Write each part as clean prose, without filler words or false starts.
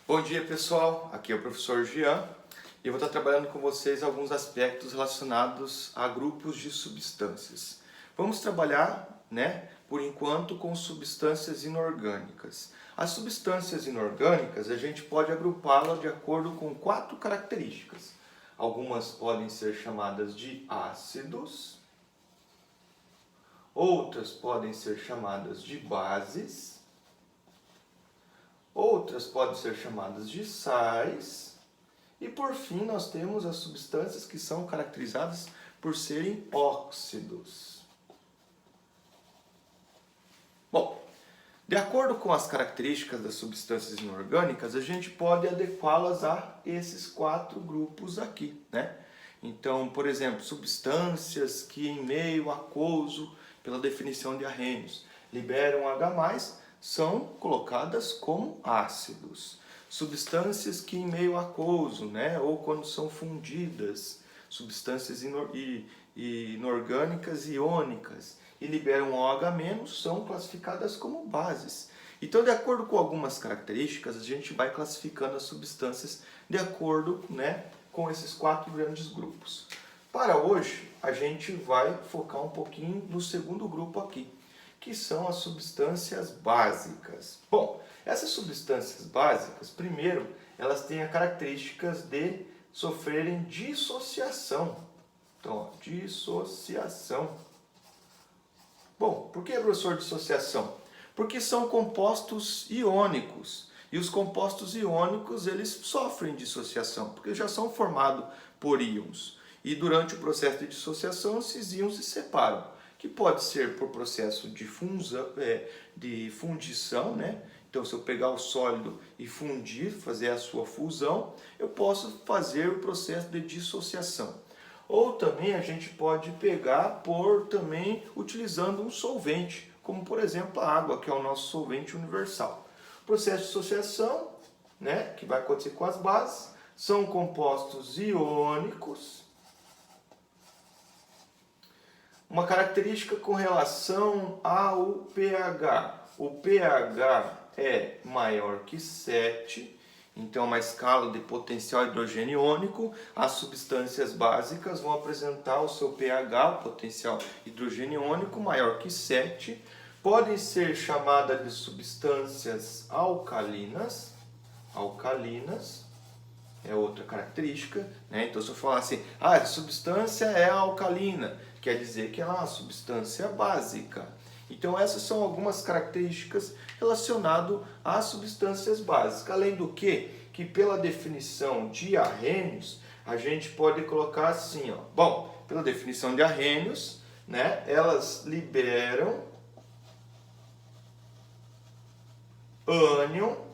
Bom dia pessoal, aqui é o professor Jean e eu vou estar trabalhando com vocês alguns aspectos relacionados a grupos de substâncias. Vamos trabalhar, por enquanto, com substâncias inorgânicas. As substâncias inorgânicas a gente pode agrupá-las de acordo com 4 características. Algumas podem ser chamadas de ácidos, outras podem ser chamadas de bases, outras podem ser chamadas de sais, e por fim nós temos as substâncias que são caracterizadas por serem óxidos. Bom, de acordo com as características das substâncias inorgânicas, a gente pode adequá-las a esses 4 grupos aqui, Então, por exemplo, substâncias que em meio aquoso, pela definição de Arrhenius, liberam H+, são colocadas como ácidos. Substâncias que em meio aquoso, ou quando são fundidas, substâncias inorgânicas iônicas e liberam OH-, são classificadas como bases. Então, de acordo com algumas características, a gente vai classificando as substâncias de acordo com esses 4 grandes grupos. Para hoje, a gente vai focar um pouquinho no segundo grupo aqui, que são as substâncias básicas. Bom, essas substâncias básicas, primeiro, elas têm as características de sofrerem dissociação. Então, dissociação. Bom, por que, professor, dissociação? Porque são compostos iônicos. E os compostos iônicos, eles sofrem dissociação, porque já são formados por íons. E durante o processo de dissociação, esses íons se separam, que pode ser por processo de fundição, Então, se eu pegar o sólido e fundir, fazer a sua fusão, eu posso fazer o processo de dissociação. Ou também a gente pode pegar também utilizando um solvente, como por exemplo a água, que é o nosso solvente universal. O processo de dissociação, que vai acontecer com as bases, são compostos iônicos. Uma característica com relação ao pH. O pH é maior que 7, então uma escala de potencial hidrogênio iônico. As substâncias básicas vão apresentar o seu pH, o potencial hidrogênio iônico, maior que 7. Podem ser chamadas de substâncias alcalinas. Alcalinas é outra característica, Então, se eu falar assim, a substância é alcalina, quer dizer que ela é uma substância básica. Então, essas são algumas características relacionadas às substâncias básicas. Além do que pela definição de Arrhenius, a gente pode colocar assim, Bom, pela definição de Arrhenius, elas liberam ânion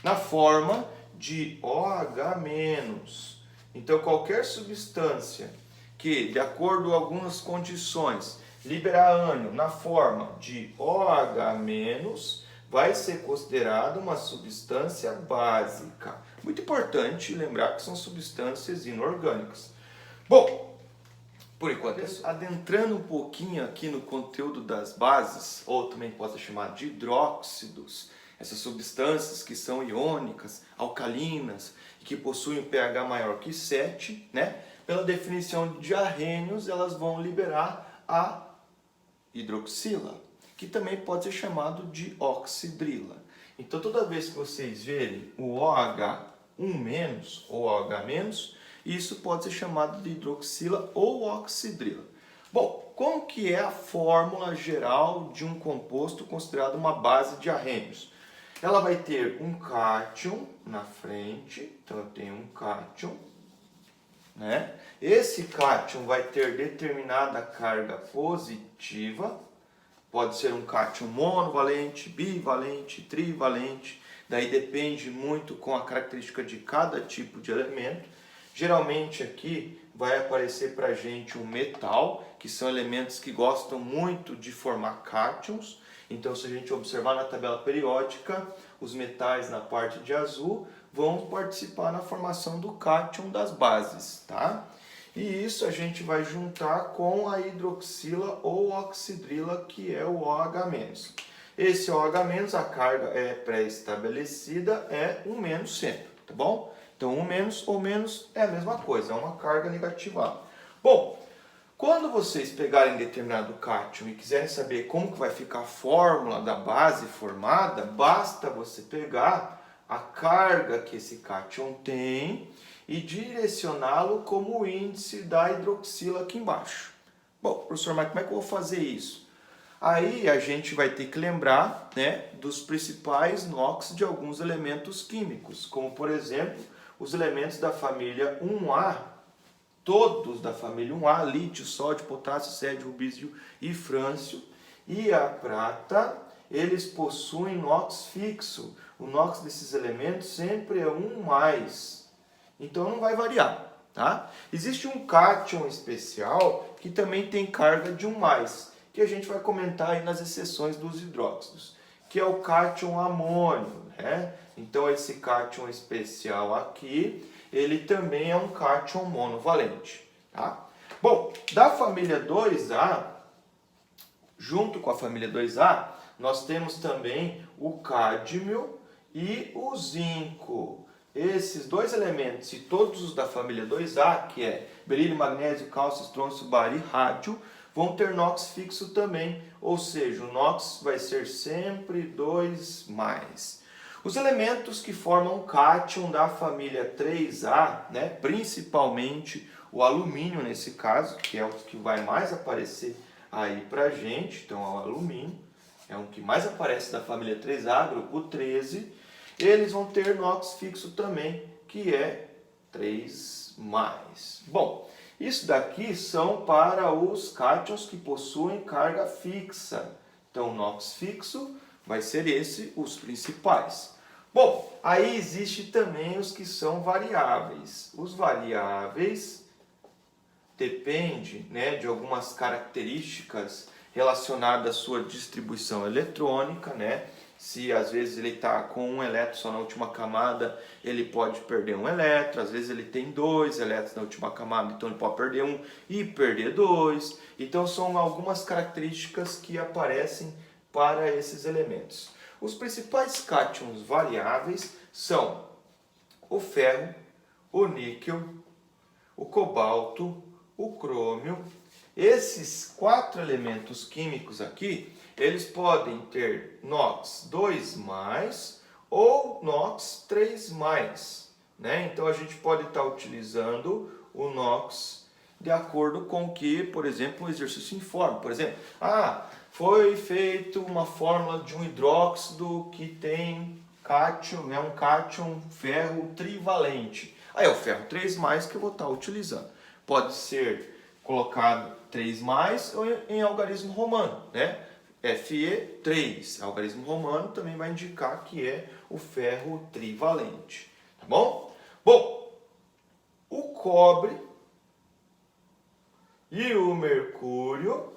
na forma de OH-. Então, qualquer substância que, de acordo com algumas condições, liberar ânion na forma de OH-, vai ser considerada uma substância básica. Muito importante lembrar que são substâncias inorgânicas. Bom, por enquanto, adentrando um pouquinho aqui no conteúdo das bases, ou também pode ser chamado de hidróxidos, essas substâncias que são iônicas, alcalinas, e que possuem um pH maior que 7, pela definição de Arrhenius, elas vão liberar a hidroxila, que também pode ser chamado de oxidrila. Então, toda vez que vocês verem o OH1- ou OH-, isso pode ser chamado de hidroxila ou oxidrila. Bom, como que é a fórmula geral de um composto considerado uma base de Arrhenius? Ela vai ter um cátion na frente, então eu tenho um cátion, Esse cátion vai ter determinada carga positiva, pode ser um cátion monovalente, bivalente, trivalente, daí depende muito com a característica de cada tipo de elemento. Geralmente aqui vai aparecer para a gente um metal, que são elementos que gostam muito de formar cátions. Então, se a gente observar na tabela periódica, os metais na parte de azul vão participar na formação do cátion das bases, E isso a gente vai juntar com a hidroxila ou oxidrila, que é o OH-. Esse OH-, a carga é pré-estabelecida, é 1- sempre, tá bom? Então, 1- ou menos é a mesma coisa, é uma carga negativa. Bom, quando vocês pegarem determinado cátion e quiserem saber como que vai ficar a fórmula da base formada, basta você pegar a carga que esse cátion tem e direcioná-lo como o índice da hidroxila aqui embaixo. Bom, professor, mas como é que eu vou fazer isso? Aí a gente vai ter que lembrar, né, dos principais NOx de alguns elementos químicos, como por exemplo, os elementos da família 1A, todos da família 1A, lítio, sódio, potássio, cédio, rubídio e frâncio, e a prata, eles possuem NOx fixo. O NOx desses elementos sempre é 1+, então não vai variar, tá? Existe um cátion especial que também tem carga de 1+, que a gente vai comentar aí nas exceções dos hidróxidos, que é o cátion amônio, né? Então esse cátion especial aqui, ele também é um cátion monovalente, tá? Bom, da família 2A, junto com a família 2A, nós temos também o cádmio e o zinco. Esses dois elementos, e todos os da família 2A, que é berílio, magnésio, cálcio, estrôncio, bário e rádio, vão ter NOx fixo também, ou seja, o NOx vai ser sempre 2+. Os elementos que formam o cátion da família 3A, né, principalmente o alumínio nesse caso, que é o que vai mais aparecer aí pra gente, então é o alumínio, é o que mais aparece da família 3A, grupo 13, eles vão ter NOx fixo também, que é 3+. Bom, isso daqui são para os cátions que possuem carga fixa. Então, o NOx fixo vai ser esse, os principais. Bom, aí existe também os que são variáveis. Os variáveis dependem, né, de algumas características relacionadas à sua distribuição eletrônica, né? Se às vezes ele está com um elétron só na última camada, ele pode perder um elétron. Às vezes ele tem 2 elétrons na última camada, então ele pode perder um e perder 2. Então são algumas características que aparecem para esses elementos. Os principais cátions variáveis são o ferro, o níquel, o cobalto, o crômio. Esses 4 elementos químicos aqui, eles podem ter NOx 2+ ou NOx 3+, né? Então a gente pode estar utilizando o NOx de acordo com o que, por exemplo, o exercício informa. Por exemplo, foi feita uma fórmula de um hidróxido que tem cátion, né, um cátion ferro trivalente. Aí é o ferro 3+ que eu vou estar utilizando. Pode ser colocado 3+ ou em algarismo romano, né? Fe3, algarismo romano, também vai indicar que é o ferro trivalente, tá bom? Bom, o cobre e o mercúrio,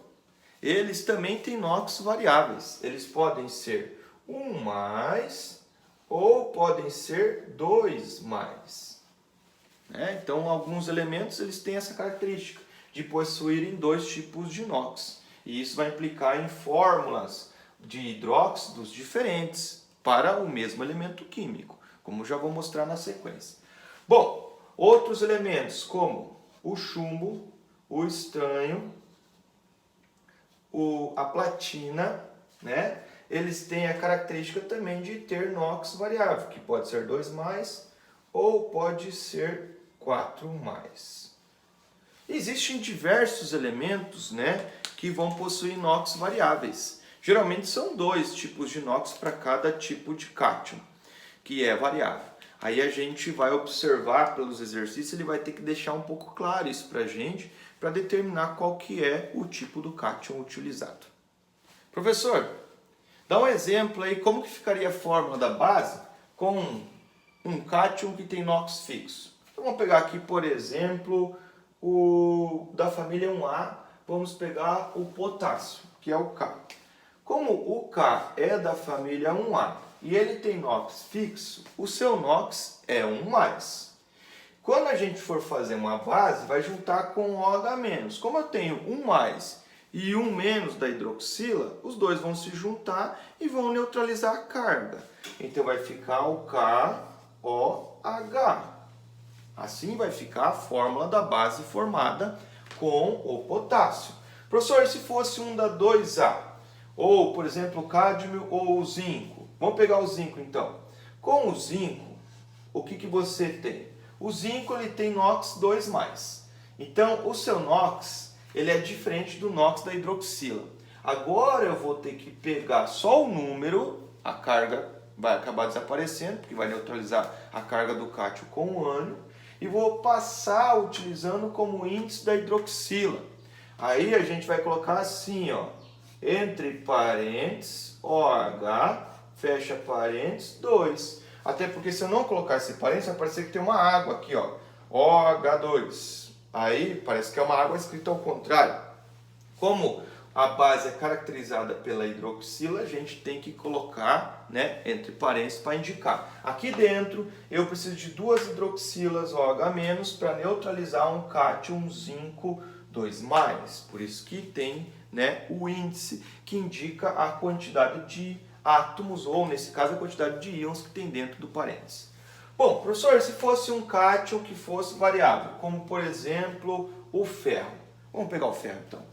eles também têm NOx variáveis. Eles podem ser 1+ ou podem ser 2+. Né? Então, alguns elementos eles têm essa característica de possuírem 2 tipos de NOx. E isso vai implicar em fórmulas de hidróxidos diferentes para o mesmo elemento químico, como já vou mostrar na sequência. Bom, outros elementos como o chumbo, o estanho, a platina, né? Eles têm a característica também de ter NOx variável, que pode ser 2+ ou pode ser 4+. Existem diversos elementos, né, que vão possuir NOx variáveis. Geralmente são 2 tipos de NOx para cada tipo de cátion, que é variável. Aí a gente vai observar pelos exercícios, ele vai ter que deixar um pouco claro isso para a gente, para determinar qual que é o tipo do cátion utilizado. Professor, dá um exemplo aí, como que ficaria a fórmula da base com um cátion que tem NOx fixo? Então vamos pegar aqui, por exemplo, o da família 1A, vamos pegar o potássio, que é o K. Como o K é da família 1A e ele tem NOx fixo, o seu NOx é 1+. Quando a gente for fazer uma base, vai juntar com OH-. Como eu tenho 1+ e um menos da hidroxila, os dois vão se juntar e vão neutralizar a carga. Então vai ficar o KOH. Assim vai ficar a fórmula da base formada com o potássio. Professor, se fosse um da 2A, ou por exemplo o cádmio ou o zinco, vamos pegar o zinco então. Com o zinco, o que você tem? O zinco ele tem NOx 2+. Então o seu NOx ele é diferente do NOx da hidroxila. Agora eu vou ter que pegar só o número, a carga vai acabar desaparecendo, porque vai neutralizar a carga do cátio com o ânion, e vou passar utilizando como índice da hidroxila. Aí a gente vai colocar assim, ó, entre parênteses, OH, fecha parênteses, 2. Até porque se eu não colocar esse parênteses, vai parecer que tem uma água aqui, ó, OH2. Aí parece que é uma água escrita ao contrário. Como a base é caracterizada pela hidroxila, a gente tem que colocar, né, entre parênteses para indicar. Aqui dentro eu preciso de 2 hidroxilas OH- para neutralizar um cátio, um zinco 2+. Por isso que tem, né, o índice que indica a quantidade de átomos, ou nesse caso a quantidade de íons que tem dentro do parênteses. Bom, professor, se fosse um cátion que fosse variável, como por exemplo o ferro. Vamos pegar o ferro então.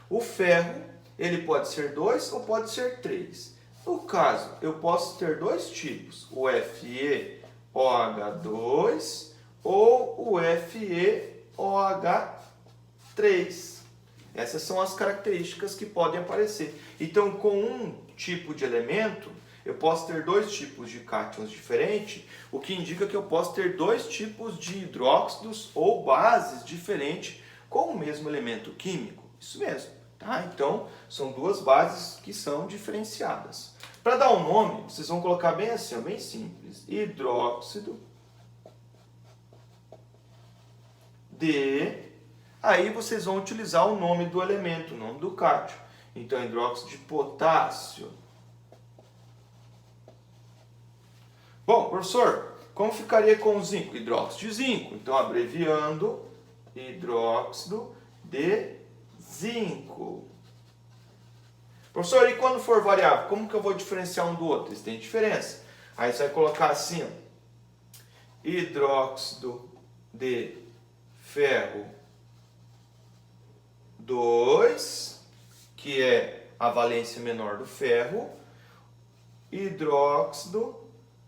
O ferro, ele pode ser 2 ou pode ser 3. No caso, eu posso ter 2 tipos, o FeOH2 ou o FeOH3. Essas são as características que podem aparecer. Então, com um tipo de elemento, eu posso ter 2 tipos de cátions diferentes, o que indica que eu posso ter 2 tipos de hidróxidos ou bases diferentes com o mesmo elemento químico. Isso mesmo, tá? Então, são 2 bases que são diferenciadas. Para dar um nome, vocês vão colocar bem assim, ó, bem simples. Hidróxido de... Aí vocês vão utilizar o nome do elemento, o nome do cátio. Então, hidróxido de potássio. Bom, professor, como ficaria com o zinco? Hidróxido de zinco. Então, abreviando, hidróxido de zinco. Professor, e quando for variável, como que eu vou diferenciar um do outro? Eles têm diferença. Aí você vai colocar assim, ó, hidróxido de ferro 2, que é a valência menor do ferro, hidróxido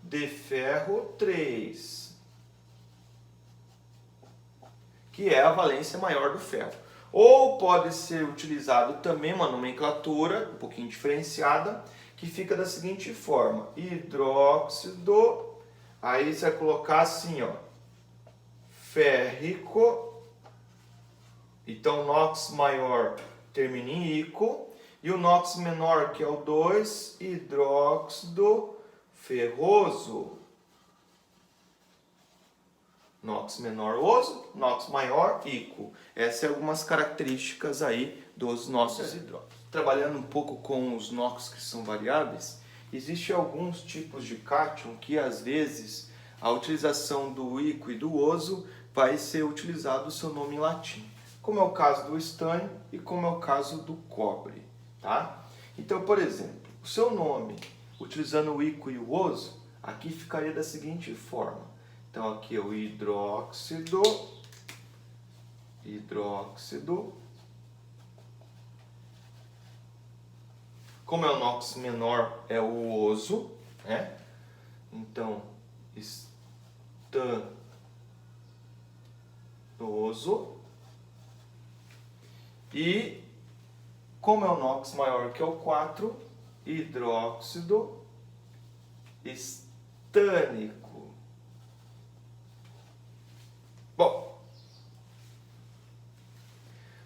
de ferro 3, que é a valência maior do ferro. Ou pode ser utilizado também uma nomenclatura um pouquinho diferenciada, que fica da seguinte forma, hidróxido, aí você vai colocar assim, ó, férrico, então NOx maior termina em ico, e o NOx menor, que é o 2, hidróxido ferroso. NOx menor oso, NOx maior ico. Essas são algumas características aí dos nossos hidróxidos. Trabalhando um pouco com os NOx que são variáveis, existem alguns tipos de cátion que às vezes a utilização do ico e do oso vai ser utilizado o seu nome em latim, como é o caso do estânio e como é o caso do cobre, tá? Então, por exemplo, o seu nome utilizando o ico e o oso, aqui ficaria da seguinte forma. Então aqui é o hidróxido, como é o NOx menor, é o oso, né? Então, estanoso. E como é o NOx maior, que é o 4, hidróxido estânico. Bom,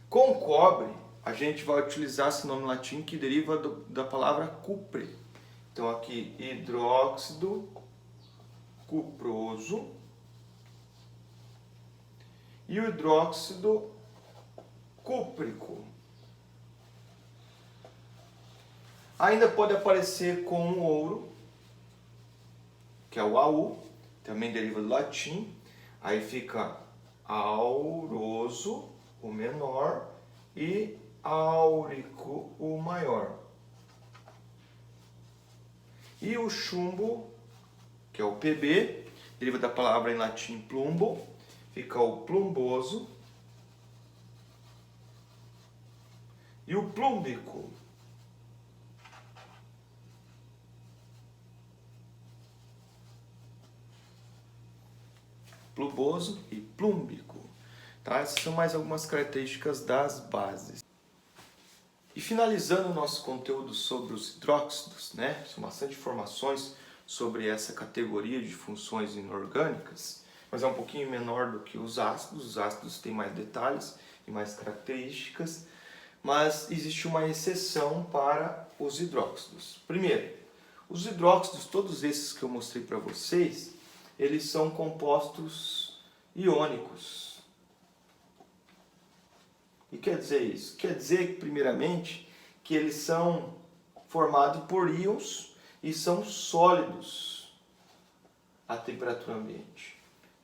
com cobre, a gente vai utilizar esse nome latim que deriva da palavra cupre. Então aqui, hidróxido cuproso e o hidróxido cúprico. Ainda pode aparecer com o ouro, que é o AU, também deriva do latim. Aí fica auroso, o menor, e áurico, o maior. E o chumbo, que é o Pb, deriva da palavra em latim plumbo, fica o plumboso. E o plúmbico, plumboso e plúmbico. Tá? Essas são mais algumas características das bases. E finalizando o nosso conteúdo sobre os hidróxidos, né? São bastante informações sobre essa categoria de funções inorgânicas, mas é um pouquinho menor do que os ácidos. Os ácidos têm mais detalhes e mais características, mas existe uma exceção para os hidróxidos. Primeiro, os hidróxidos, todos esses que eu mostrei para vocês, eles são compostos iônicos. E quer dizer isso? Quer dizer, primeiramente, que eles são formados por íons e são sólidos à temperatura ambiente.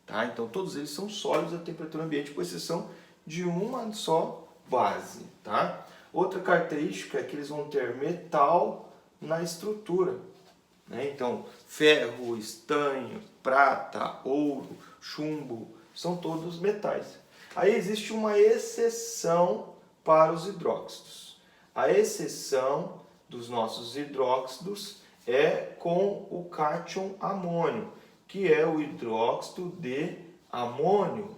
Tá? Então, todos eles são sólidos à temperatura ambiente, com exceção de uma só base. Tá? Outra característica é que eles vão ter metal na estrutura. Né? Então, ferro, estanho, prata, ouro, chumbo, são todos metais. Aí existe uma exceção para os hidróxidos. A exceção dos nossos hidróxidos é com o cátion amônio, que é o hidróxido de amônio.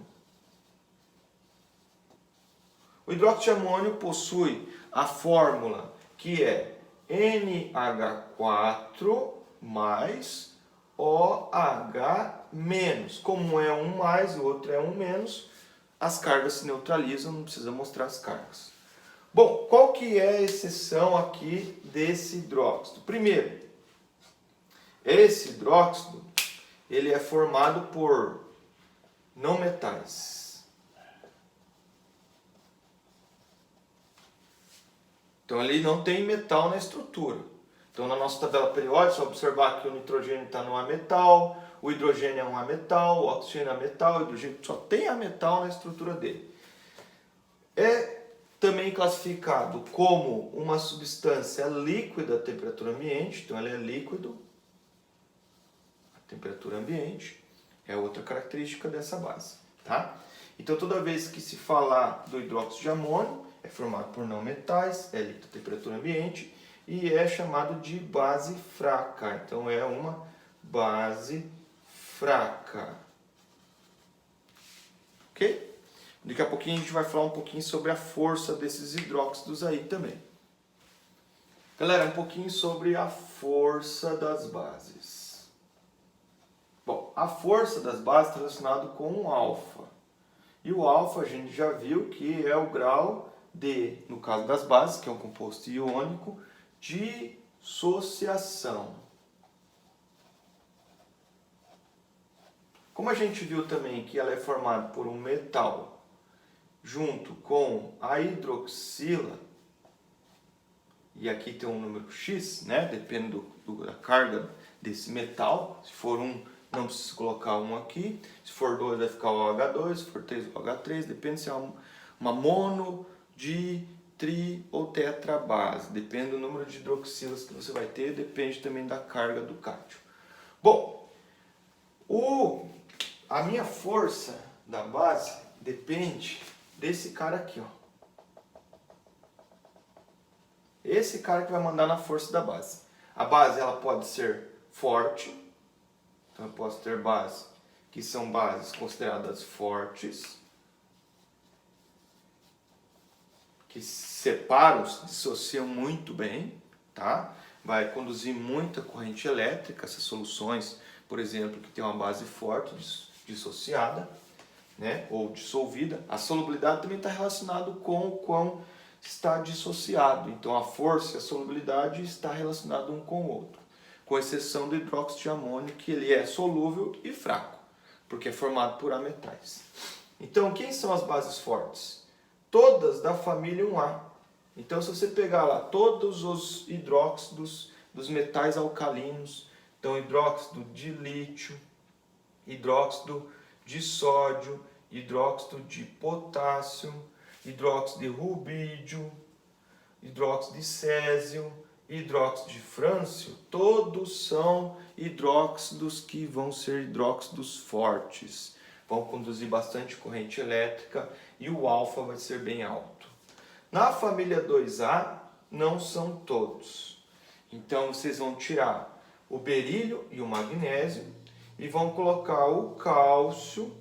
O hidróxido de amônio possui a fórmula que é NH4 mais OH-. Como é um mais e o outro é um menos, as cargas se neutralizam, não precisa mostrar as cargas. Bom, qual que é a exceção aqui desse hidróxido? Primeiro, esse hidróxido ele é formado por não metais. Então ele não tem metal na estrutura. Então na nossa tabela periódica, só observar que o nitrogênio está no ametal, o hidrogênio é um ametal, o oxigênio é ametal, o hidrogênio só tem ametal na estrutura dele. É também classificado como uma substância líquida à temperatura ambiente, então ele é líquido à temperatura ambiente, é outra característica dessa base. Tá? Então toda vez que se falar do hidróxido de amônio, é formado por não metais, é líquido à temperatura ambiente e é chamado de base fraca. Então é uma base fraca. Ok? Daqui a pouquinho a gente vai falar um pouquinho sobre a força desses hidróxidos aí também. Galera, um pouquinho sobre a força das bases. Bom, a força das bases está relacionada com o alfa. E o alfa a gente já viu que é o grau de, no caso das bases, que é um composto iônico, dissociação. Como a gente viu também que ela é formada por um metal junto com a hidroxila, e aqui tem um número X, né? Depende da carga desse metal. Se for um, não precisa colocar um aqui. Se for 2, vai ficar o OH2. Se for 3, o OH3. Depende se é uma mono, di, tri ou tetra base. Depende do número de hidroxilas que você vai ter. Depende também da carga do cátion. Bom, a minha força da base depende desse cara aqui, ó. Esse cara que vai mandar na força da base. A base ela pode ser forte, então eu posso ter bases que são bases consideradas fortes, que se separam, se dissociam muito bem, tá? Vai conduzir muita corrente elétrica, essas soluções, por exemplo, que tem uma base forte dissociada, né, ou dissolvida. A solubilidade também está relacionado com o quão está dissociado. Então a força e a solubilidade está relacionado um com o outro, com exceção do hidróxido de amônio, que ele é solúvel e fraco, porque é formado por ametais. Então quem são as bases fortes? Todas da família 1A. Então se você pegar lá todos os hidróxidos dos metais alcalinos, então hidróxido de lítio, hidróxido de sódio, hidróxido de potássio, hidróxido de rubídio, hidróxido de césio, hidróxido de frâncio, todos são hidróxidos que vão ser hidróxidos fortes, vão conduzir bastante corrente elétrica e o alfa vai ser bem alto. Na família 2A, não são todos. Então, vocês vão tirar o berílio e o magnésio e vão colocar o cálcio,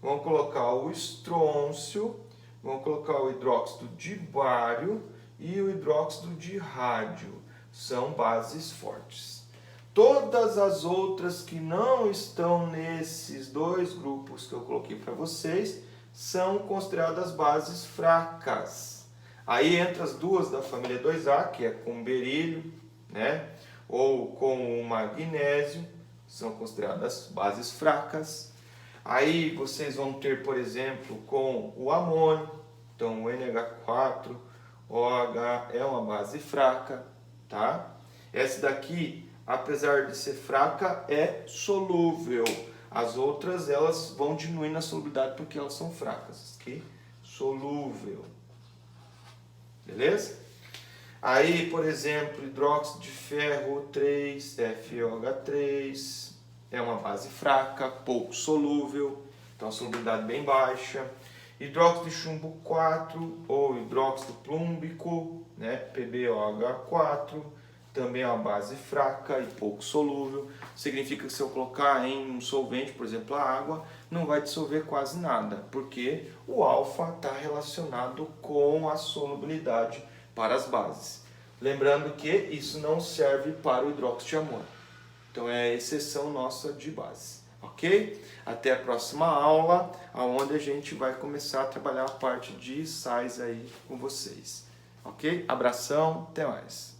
vão colocar o estrôncio, vão colocar o hidróxido de bário e o hidróxido de rádio. São bases fortes. Todas as outras que não estão nesses dois grupos que eu coloquei para vocês são consideradas bases fracas. Aí entra as duas da família 2A, que é com berílio, né? Ou com o magnésio, são consideradas bases fracas. Aí vocês vão ter, por exemplo, com o amônio, então o NH4, OH é uma base fraca, tá? Essa daqui, apesar de ser fraca, é solúvel. As outras, elas vão diminuir na solubilidade porque elas são fracas, ok? Solúvel. Beleza? Aí, por exemplo, hidróxido de ferro 3, FeOH3, é uma base fraca, pouco solúvel, então a solubilidade bem baixa. Hidróxido de chumbo 4 ou hidróxido plúmbico, né, PbOH4, também é uma base fraca e pouco solúvel. Significa que se eu colocar em um solvente, por exemplo a água, não vai dissolver quase nada, porque o alfa está relacionado com a solubilidade para as bases. Lembrando que isso não serve para o hidróxido de amônio. Então é a exceção nossa de base. Ok? Até a próxima aula, onde a gente vai começar a trabalhar a parte de sais aí com vocês. Ok? Abração, até mais.